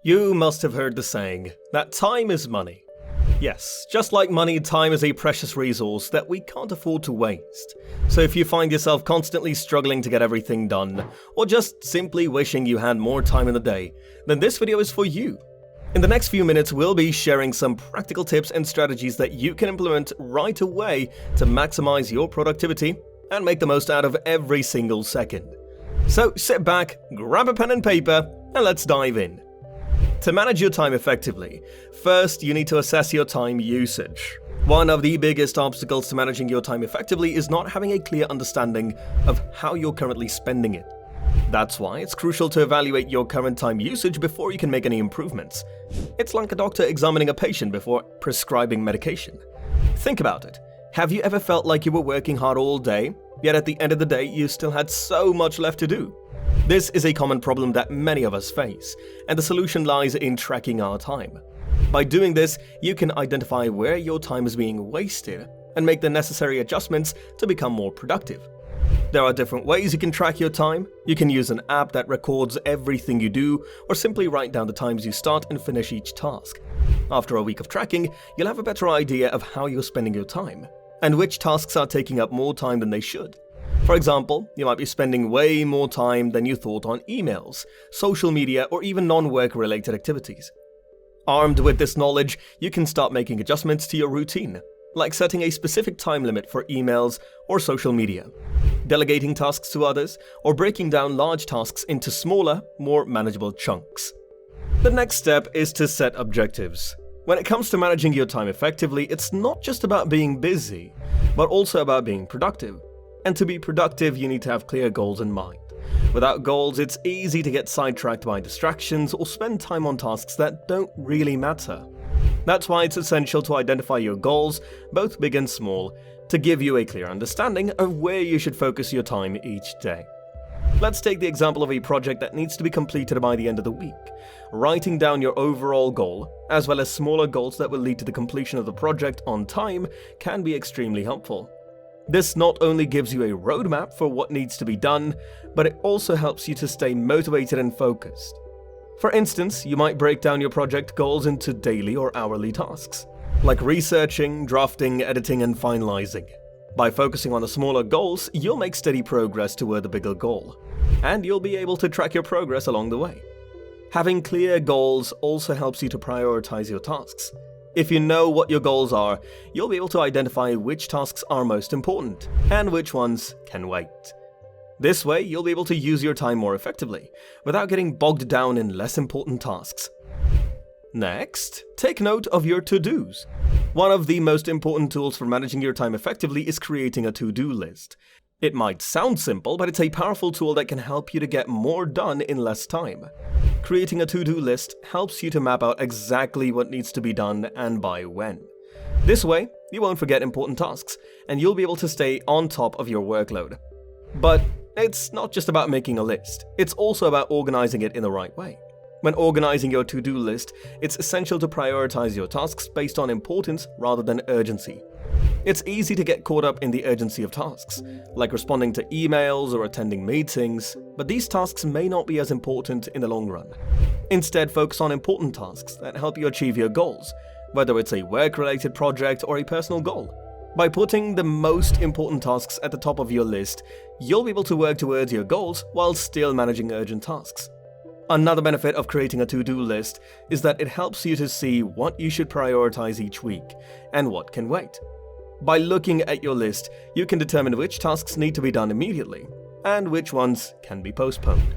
You must have heard the saying that time is money. Yes, just like money, time is a precious resource that we can't afford to waste. So if you find yourself constantly struggling to get everything done, or just simply wishing you had more time in the day, then this video is for you. In the next few minutes, we'll be sharing some practical tips and strategies that you can implement right away to maximize your productivity and make the most out of every single second. So sit back, grab a pen and paper, and let's dive in. To manage your time effectively, first you need to assess your time usage. One of the biggest obstacles to managing your time effectively is not having a clear understanding of how you're currently spending it. That's why it's crucial to evaluate your current time usage before you can make any improvements. It's like a doctor examining a patient before prescribing medication. Think about it. Have you ever felt like you were working hard all day, yet at the end of the day you still had so much left to do? This is a common problem that many of us face, and the solution lies in tracking our time. By doing this, you can identify where your time is being wasted and make the necessary adjustments to become more productive. There are different ways you can track your time. You can use an app that records everything you do, or simply write down the times you start and finish each task. After a week of tracking, you'll have a better idea of how you're spending your time, and which tasks are taking up more time than they should. For example, you might be spending way more time than you thought on emails, social media, or even non-work related activities. Armed with this knowledge, you can start making adjustments to your routine, like setting a specific time limit for emails or social media, delegating tasks to others, or breaking down large tasks into smaller, more manageable chunks. The next step is to set objectives. When it comes to managing your time effectively, it's not just about being busy, but also about being productive. And to be productive, you need to have clear goals in mind. Without goals, it's easy to get sidetracked by distractions or spend time on tasks that don't really matter. That's why it's essential to identify your goals, both big and small, to give you a clear understanding of where you should focus your time each day. Let's take the example of a project that needs to be completed by the end of the week. Writing down your overall goal, as well as smaller goals that will lead to the completion of the project on time, can be extremely helpful. This not only gives you a roadmap for what needs to be done, but it also helps you to stay motivated and focused. For instance, you might break down your project goals into daily or hourly tasks, like researching, drafting, editing, and finalizing. By focusing on the smaller goals, you'll make steady progress toward the bigger goal, and you'll be able to track your progress along the way. Having clear goals also helps you to prioritize your tasks. If you know what your goals are, you'll be able to identify which tasks are most important and which ones can wait. This way, you'll be able to use your time more effectively, without getting bogged down in less important tasks. Next, take note of your to-dos. One of the most important tools for managing your time effectively is creating a to-do list. It might sound simple, but it's a powerful tool that can help you to get more done in less time. Creating a to-do list helps you to map out exactly what needs to be done and by when. This way, you won't forget important tasks, and you'll be able to stay on top of your workload. But it's not just about making a list, it's also about organizing it in the right way. When organizing your to-do list, it's essential to prioritize your tasks based on importance rather than urgency. It's easy to get caught up in the urgency of tasks, like responding to emails or attending meetings, but these tasks may not be as important in the long run. Instead, focus on important tasks that help you achieve your goals, whether it's a work-related project or a personal goal. By putting the most important tasks at the top of your list, you'll be able to work towards your goals while still managing urgent tasks. Another benefit of creating a to-do list is that it helps you to see what you should prioritize each week and what can wait. By looking at your list, you can determine which tasks need to be done immediately and which ones can be postponed.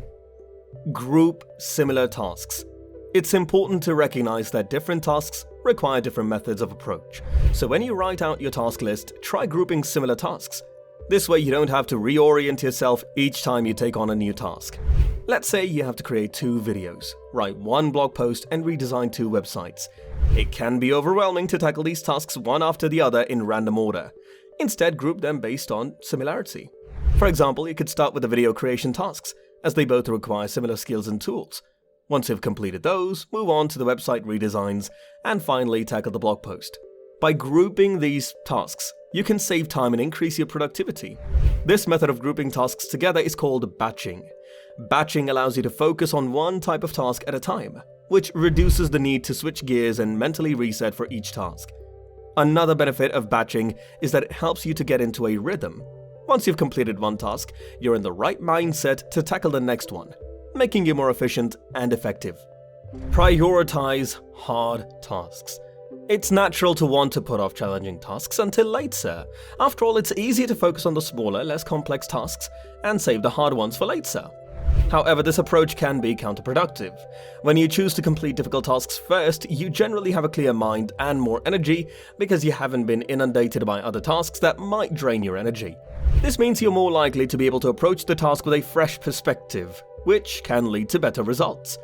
Group similar tasks. It's important to recognize that different tasks require different methods of approach. So when you write out your task list, try grouping similar tasks. This way you don't have to reorient yourself each time you take on a new task. Let's say you have to create 2 videos, write 1 blog post, and redesign 2 websites. It can be overwhelming to tackle these tasks one after the other in random order. Instead, group them based on similarity. For example, you could start with the video creation tasks, as they both require similar skills and tools. Once you've completed those, move on to the website redesigns, and finally tackle the blog post. By grouping these tasks, you can save time and increase your productivity. This method of grouping tasks together is called batching. Batching allows you to focus on one type of task at a time, which reduces the need to switch gears and mentally reset for each task. Another benefit of batching is that it helps you to get into a rhythm. Once you've completed one task, you're in the right mindset to tackle the next one, making you more efficient and effective. Prioritize hard tasks. It's natural to want to put off challenging tasks until later. After all, it's easier to focus on the smaller, less complex tasks and save the hard ones for later. However, this approach can be counterproductive. When you choose to complete difficult tasks first, you generally have a clear mind and more energy because you haven't been inundated by other tasks that might drain your energy. This means you're more likely to be able to approach the task with a fresh perspective, which can lead to better results.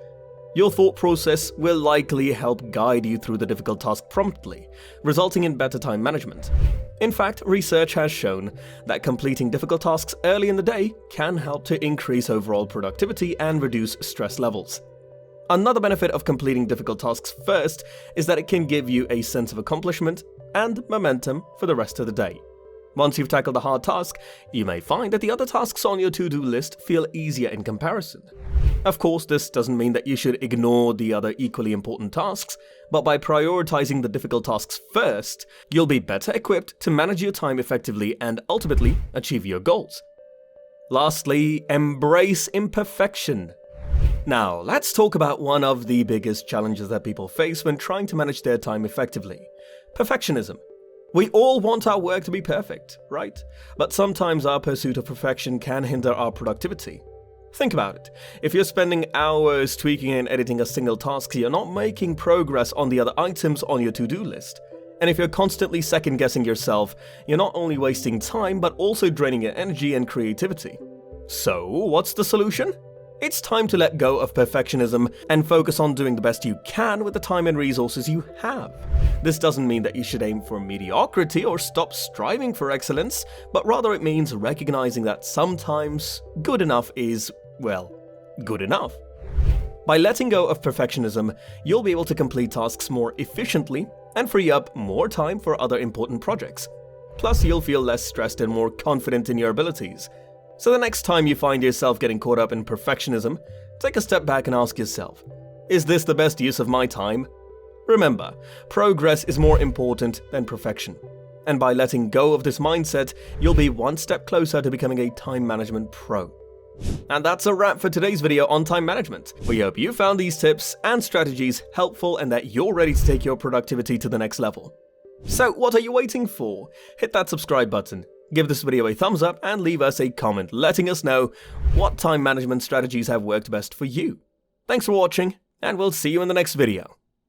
Your thought process will likely help guide you through the difficult task promptly, resulting in better time management. In fact, research has shown that completing difficult tasks early in the day can help to increase overall productivity and reduce stress levels. Another benefit of completing difficult tasks first is that it can give you a sense of accomplishment and momentum for the rest of the day. Once you've tackled a hard task, you may find that the other tasks on your to-do list feel easier in comparison. Of course, this doesn't mean that you should ignore the other equally important tasks, but by prioritizing the difficult tasks first, you'll be better equipped to manage your time effectively and ultimately achieve your goals. Lastly, embrace imperfection. Now, let's talk about one of the biggest challenges that people face when trying to manage their time effectively: perfectionism. We all want our work to be perfect, right? But sometimes our pursuit of perfection can hinder our productivity. Think about it. If you're spending hours tweaking and editing a single task, you're not making progress on the other items on your to-do list. And if you're constantly second-guessing yourself, you're not only wasting time, but also draining your energy and creativity. So, what's the solution? It's time to let go of perfectionism and focus on doing the best you can with the time and resources you have. This doesn't mean that you should aim for mediocrity or stop striving for excellence, but rather it means recognizing that sometimes good enough is, well, good enough. By letting go of perfectionism, you'll be able to complete tasks more efficiently and free up more time for other important projects. Plus, you'll feel less stressed and more confident in your abilities. So the next time you find yourself getting caught up in perfectionism, take a step back and ask yourself, is this the best use of my time? Remember, progress is more important than perfection. And by letting go of this mindset, you'll be one step closer to becoming a time management pro. And that's a wrap for today's video on time management. We hope you found these tips and strategies helpful and that you're ready to take your productivity to the next level. So what are you waiting for? Hit that subscribe button. Give this video a thumbs up and leave us a comment letting us know what time management strategies have worked best for you. Thanks for watching, and we'll see you in the next video.